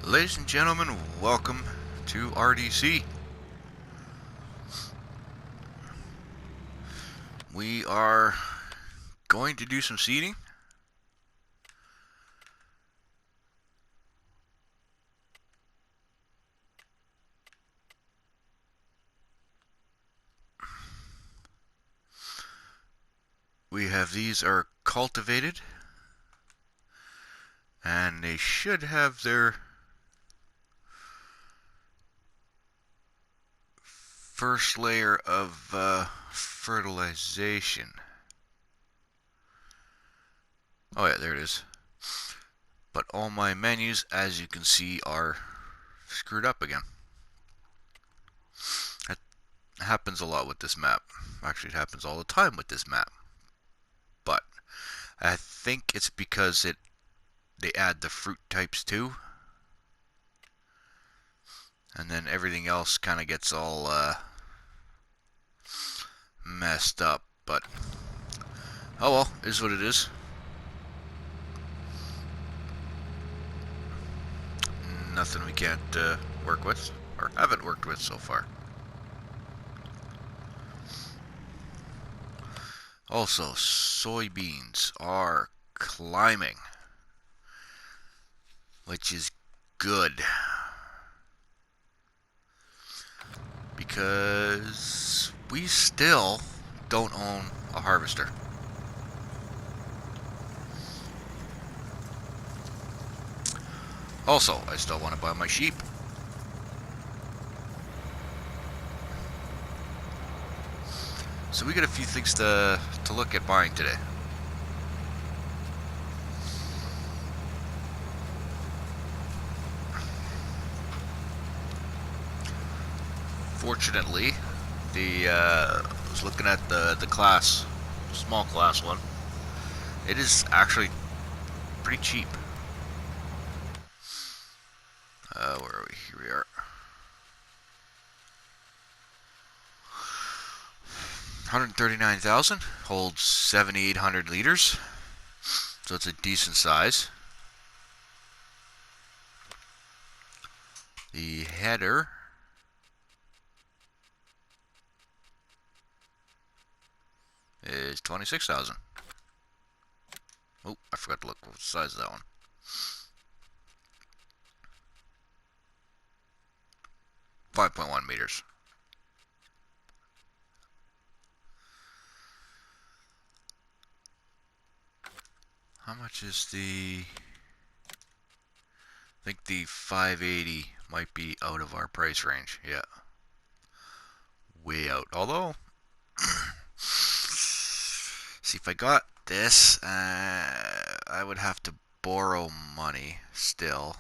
Ladies and gentlemen, welcome to RDC. We are going to do some seeding. These are cultivated, and they should have their first layer of fertilization. Oh yeah, there it is. But all my menus, as you can see, are screwed up again. That happens a lot with this map. Actually, it happens all the time with this map. But I think it's because they add the fruit types too, and then everything else kind of gets all messed up. But oh well, it is what it is. Nothing we can't work with, or haven't worked with so far. Also, soybeans are climbing, which is good, because we still don't own a harvester. Also, I still want to buy my sheep. So we got a few things to look at buying today. Fortunately, I was looking at the class, small class one. It is actually pretty cheap. Where are we? Here we are. $139,000, holds 7,800 liters, so it's a decent size. The header is 26,000. Oh, I forgot to look what the size of that one. .1 meters. How much is the... I think the 580 might be out of our price range. Yeah. Way out. Although, see, if I got this, I would have to borrow money still.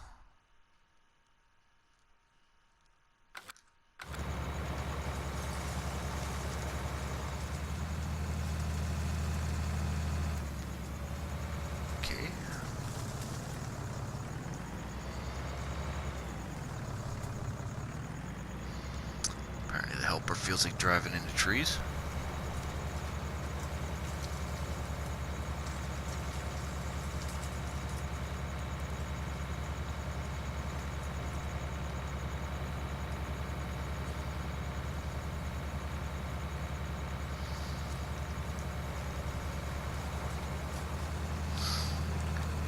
Okay. Apparently the helper feels like driving into trees.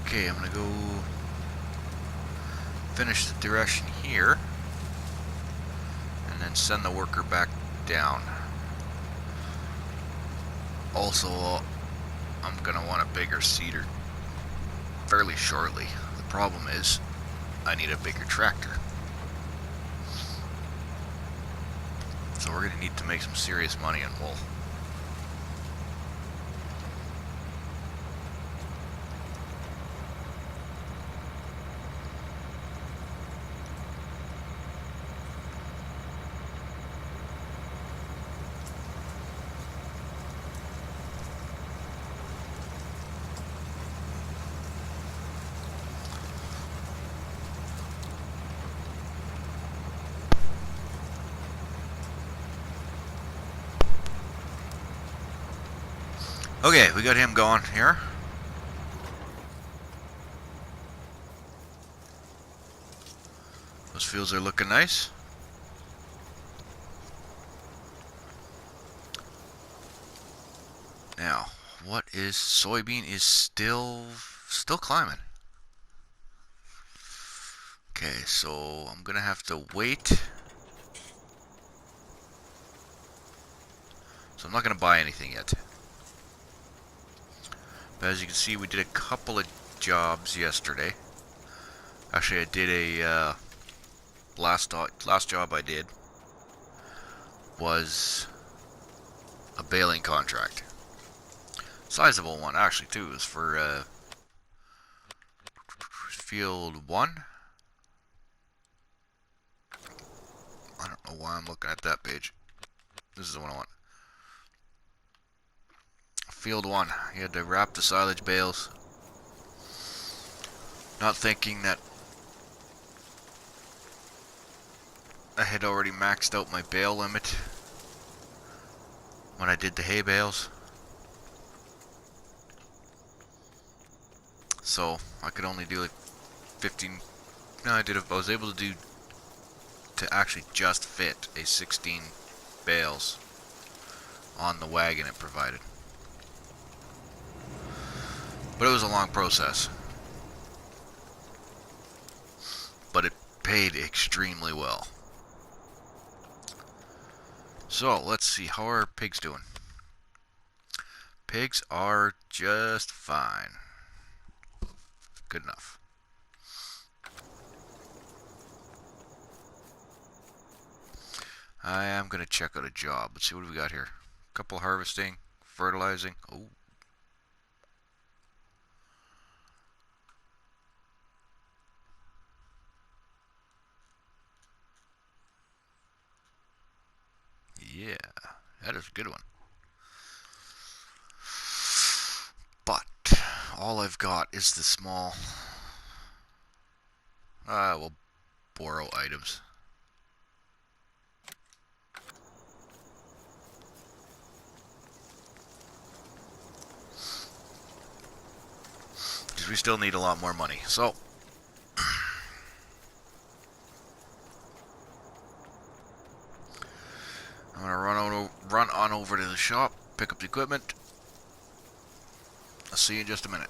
Okay, I'm gonna go finish the direction here and then send the worker back down. Also, I'm gonna want a bigger seeder fairly shortly. The problem is I need a bigger tractor. So we're gonna need to make some serious money on wool. Okay, we got him going here. Those fields are looking nice. Now, what is soybean is still climbing. Okay, so I'm gonna have to wait. So I'm not gonna buy anything yet. But as you can see, we did a couple of jobs yesterday. Actually, I did a last job I did was a baling contract. Sizable one, actually, too. It was for field 1. I don't know why I'm looking at that page. This is the one I want. Field 1. You had to wrap the silage bales. Not thinking that I had already maxed out my bale limit when I did the hay bales. So I could only do like 15. No, I was able to actually just fit a 16 bales on the wagon it provided. But it was a long process. But it paid extremely well. So let's see, how are pigs doing? Pigs are just fine. Good enough. I am going to check out a job. Let's see what we got here. Couple harvesting, fertilizing. Oh. Yeah, that is a good one. But all I've got is the small, we'll borrow items. Because we still need a lot more money. So I'm gonna run on over to the shop, pick up the equipment. I'll see you in just a minute.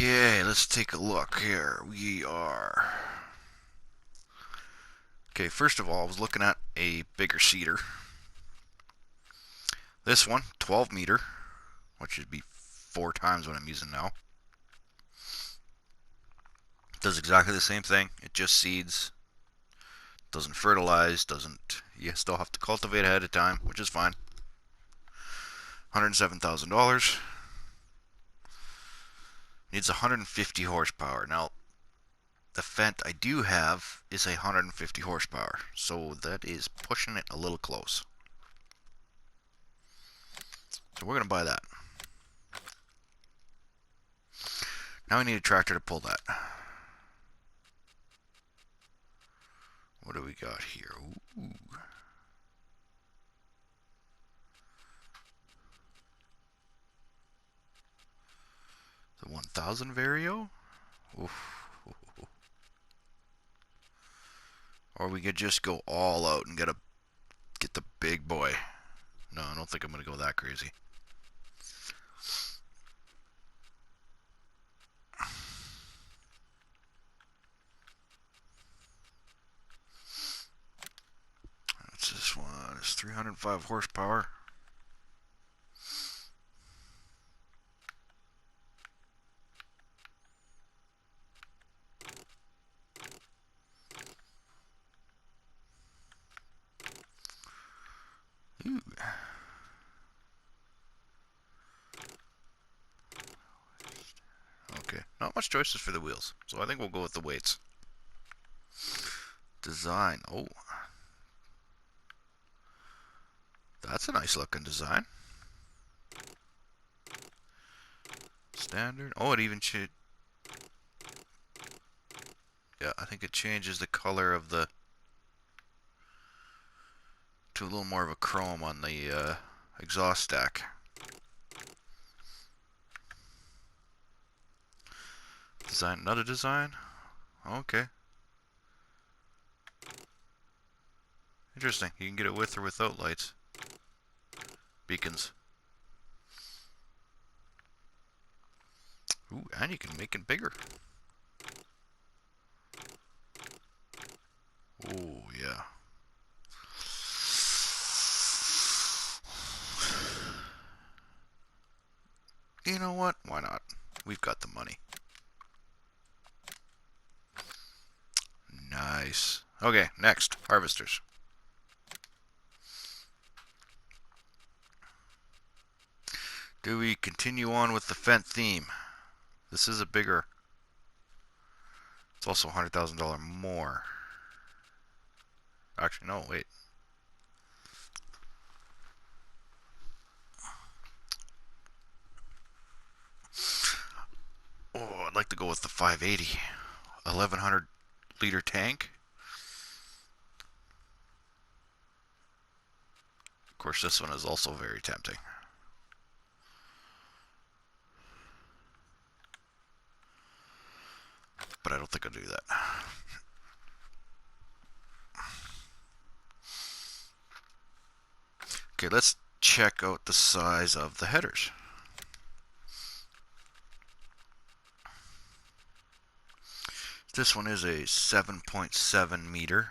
Okay, let's take a look here. We are... Okay, first of all, I was looking at a bigger seeder. This one, 12 meter, which would be 4 times what I'm using now. Does exactly the same thing. It just seeds. Doesn't fertilize. Doesn't. You still have to cultivate ahead of time, which is fine. $107,000. Needs 150 horsepower. Now, the Fendt I do have is 150 horsepower, so that is pushing it a little close. So we're going to buy that. Now we need a tractor to pull that. What do we got here? Ooh. The 1000 Vario? Oof. Or we could just go all out and get the big boy. No, I don't think I'm going to go that crazy. What's this one? It's 305 horsepower. Ooh. Okay, not much choices for the wheels, so I think we'll go with the weights. Design. Oh, that's a nice looking design. Standard. Oh, it even should. Yeah, I think it changes the color of the to a little more of a chrome on the exhaust stack. Design. Another design. Okay. Interesting. You can get it with or without lights. Beacons. Ooh, and you can make it bigger. Oh, yeah. You know what? Why not? We've got the money. Nice. Okay, next. Harvesters. Do we continue on with the Fendt theme? This is a bigger... It's also $100,000 more. Actually, no, wait. Oh, I'd like to go with the 580. 1100 liter tank. Of course, this one is also very tempting. But I don't think I'll do that. Okay, let's check out the size of the headers. This one is a 7.7 meter.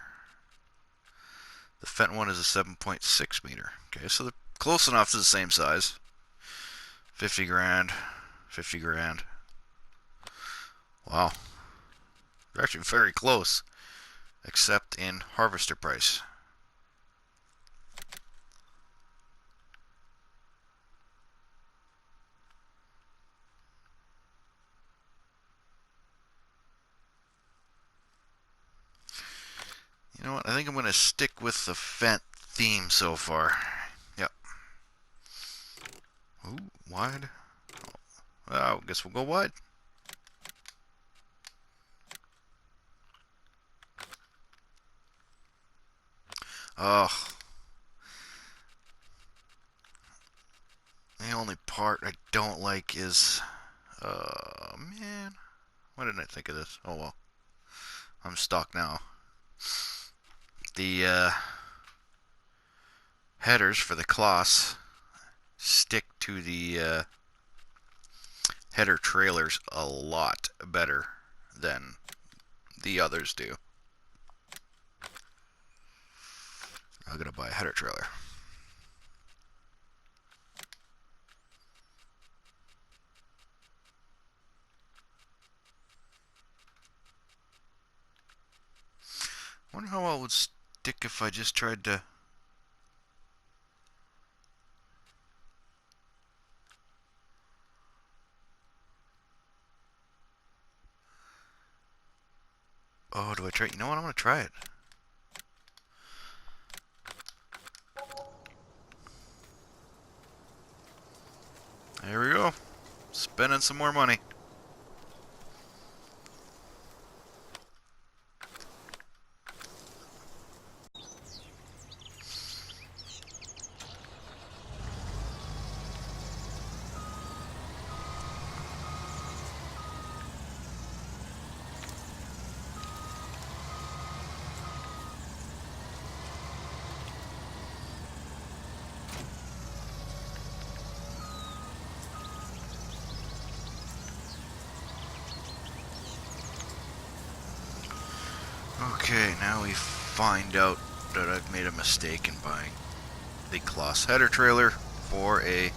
The Fendt one is a 7.6 meter. Okay, so they're close enough to the same size. 50 grand, 50 grand. Wow. They're actually very close, except in harvester price. You know what? I think I'm going to stick with the Fendt theme so far. Yep. Ooh, wide. Oh, I guess we'll go wide. Oh. The only part I don't like is... man. Why didn't I think of this? Oh well. I'm stuck now. The headers for the cloths stick to the header trailers a lot better than the others do. I'm gonna buy a header trailer. I wonder how well it would stick if I just tried to... Oh, do I try? You know what? I'm gonna try it. There we go. Spending some more money. Okay, now we find out that I've made a mistake in buying the Kloss header trailer for a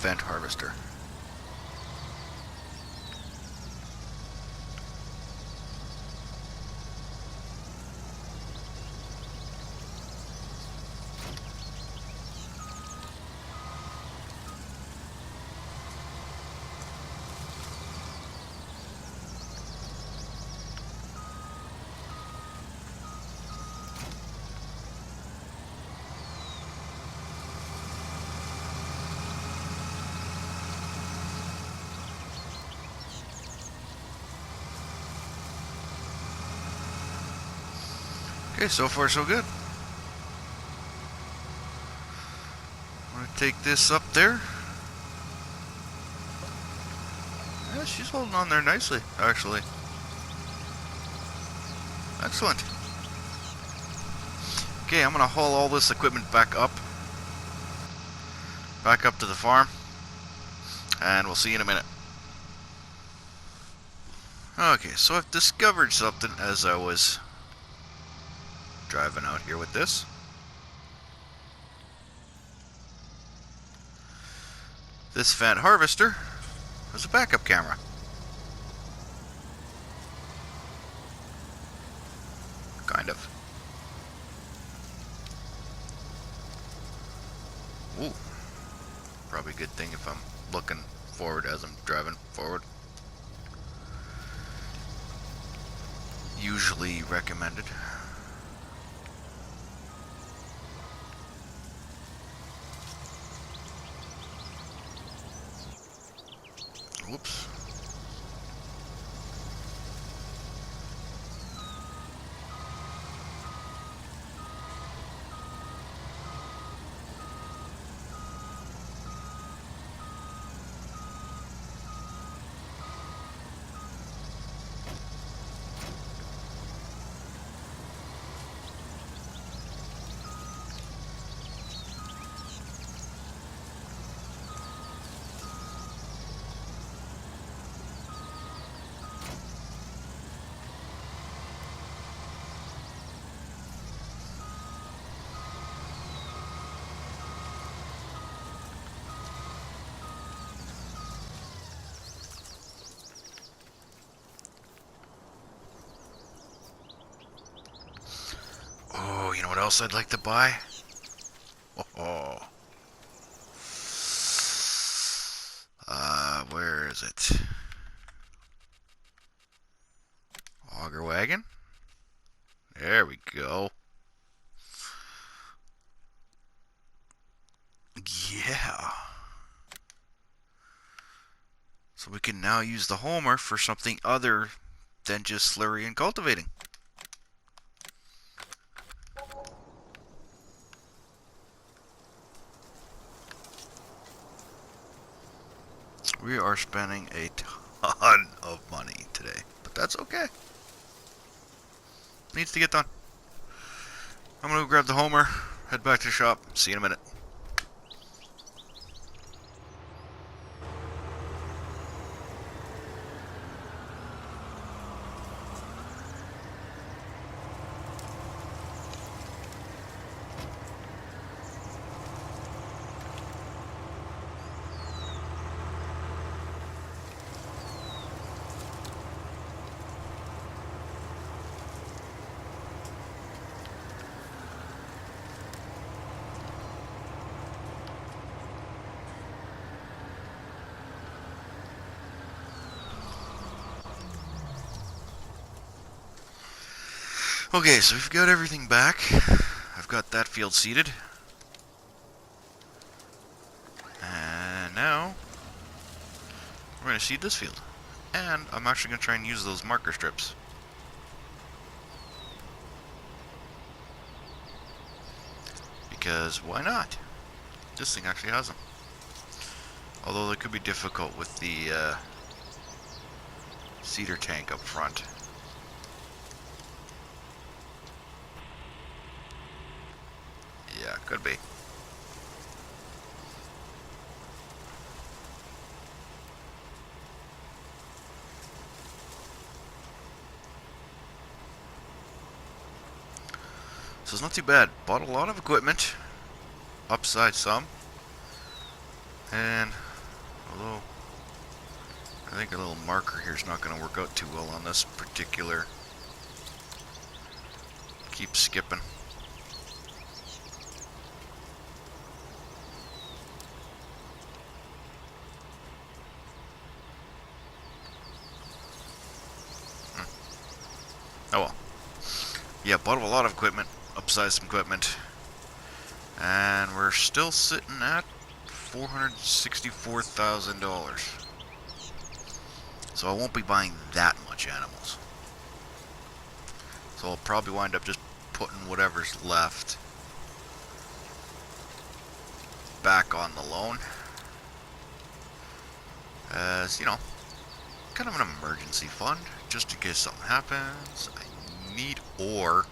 vent harvester. Okay, so far so good. I'm gonna take this up there. Yeah, she's holding on there nicely, actually. Excellent. Okay, I'm gonna haul all this equipment back up to the farm, and we'll see you in a minute. Okay, so I've discovered something as I was driving out here with this. This fan harvester has a backup camera. Kind of. Ooh. Probably a good thing if I'm looking forward as I'm driving forward. Usually recommended. Whoops. Oh, you know what else I'd like to buy? Oh. Where is it? Auger wagon? There we go. Yeah. So we can now use the Homer for something other than just slurry and cultivating. We are spending a ton of money today, but that's okay. Needs to get done. I'm gonna go grab the Homer, head back to the shop, see you in a minute. Okay, so we've got everything back. I've got that field seeded. And now we're going to seed this field. And I'm actually going to try and use those marker strips. Because why not? This thing actually has them. Although they could be difficult with the seeder tank up front. Yeah, could be. So it's not too bad. Bought a lot of equipment. Upside some. And although I think a little marker here is not going to work out too well on this particular. Keep skipping. Oh well. Yeah, bought a lot of equipment. Upsized some equipment. And we're still sitting at $464,000. So I won't be buying that much animals. So I'll probably wind up just putting whatever's left back on the loan. As, you know, kind of an emergency fund, just in case something happens. I need ore.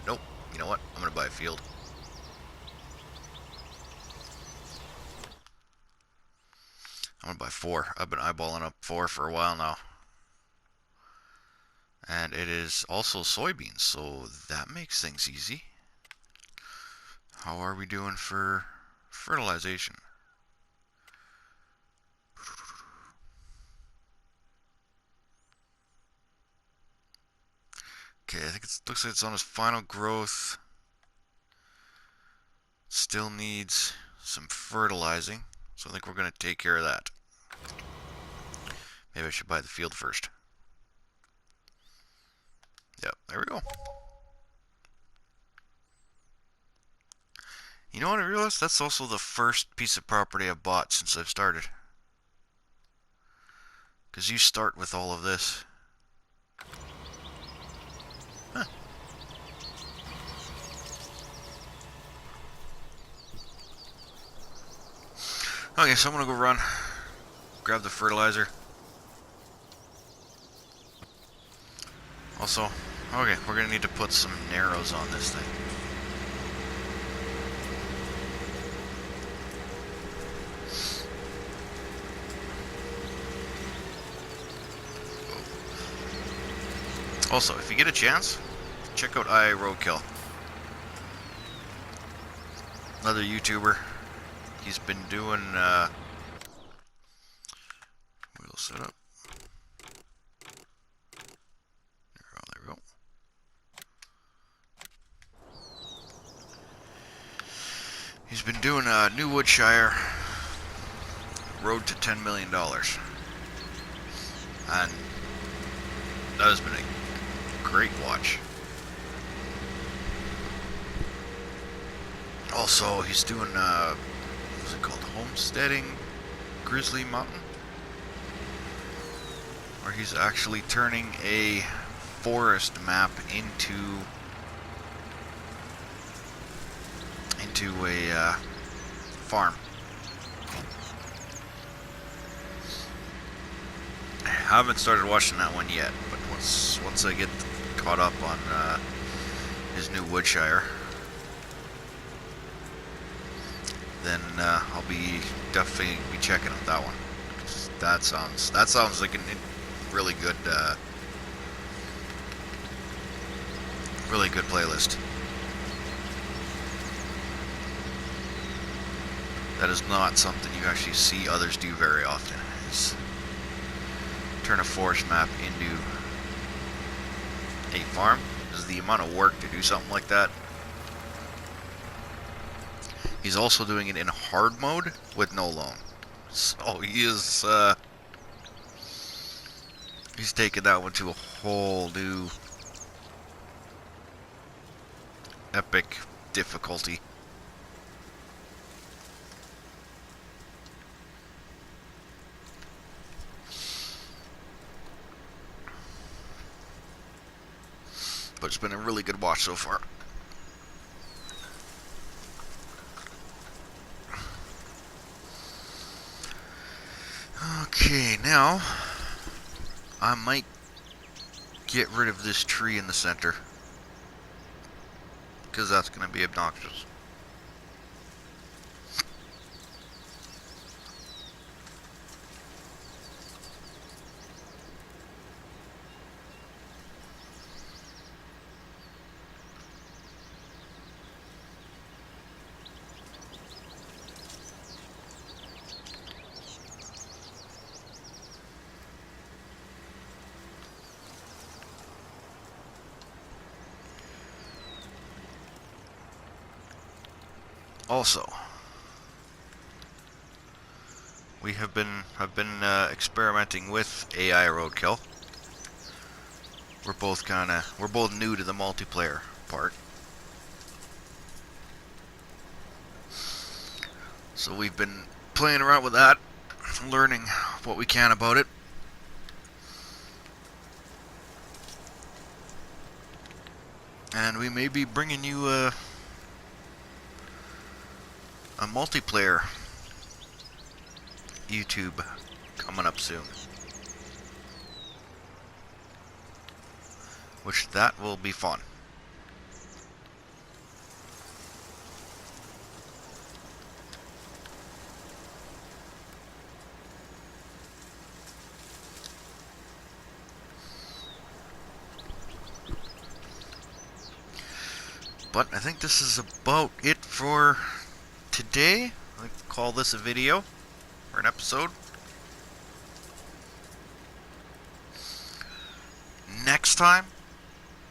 Nope. You know what? I'm going to buy a field. I'm going to buy 4. I've been eyeballing up 4 for a while now. And it is also soybeans, so that makes things easy. How are we doing for fertilization? Okay, I think it looks like it's on its final growth. Still needs some fertilizing, so I think we're going to take care of that. Maybe I should buy the field first. Yep, there we go. You know what I realized? That's also the first piece of property I've bought since I've started. Because you start with all of this. Huh. Okay, so I'm going to go run. Grab the fertilizer. Also, okay, we're going to need to put some narrows on this thing. Also, if you get a chance, check out I Roadkill. Another YouTuber. He's been doing wheel setup. There we go. He's been doing New Woodshire Road to $10 million. And that has been a great watch. Also, he's doing what's it called? Homesteading Grizzly Mountain, where he's actually turning a forest map into a farm. I haven't started watching that one yet, but once I get caught up on his new Woodshire, then I'll be definitely be checking out that one. That sounds like a really good playlist. That is not something you actually see others do very often. Is turn a forest map into a farm. Is the amount of work to do something like that. He's also doing it in hard mode with no loan. So he is he's taken that one to a whole new epic difficulty. But it's been a really good watch so far. Okay, now I might get rid of this tree in the center, because that's going to be obnoxious. Also, we have been experimenting with AI roadkill. We're both new to the multiplayer part. So we've been playing around with that, learning what we can about it. And we may be bringing you a multiplayer YouTube coming up soon. Which that will be fun. But I think this is about it for today. I call this a video or an episode. Next time,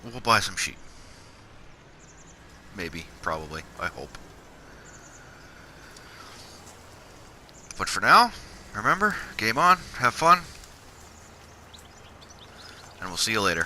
we'll buy some sheep. Maybe, probably, I hope. But for now, remember, game on, have fun, and we'll see you later.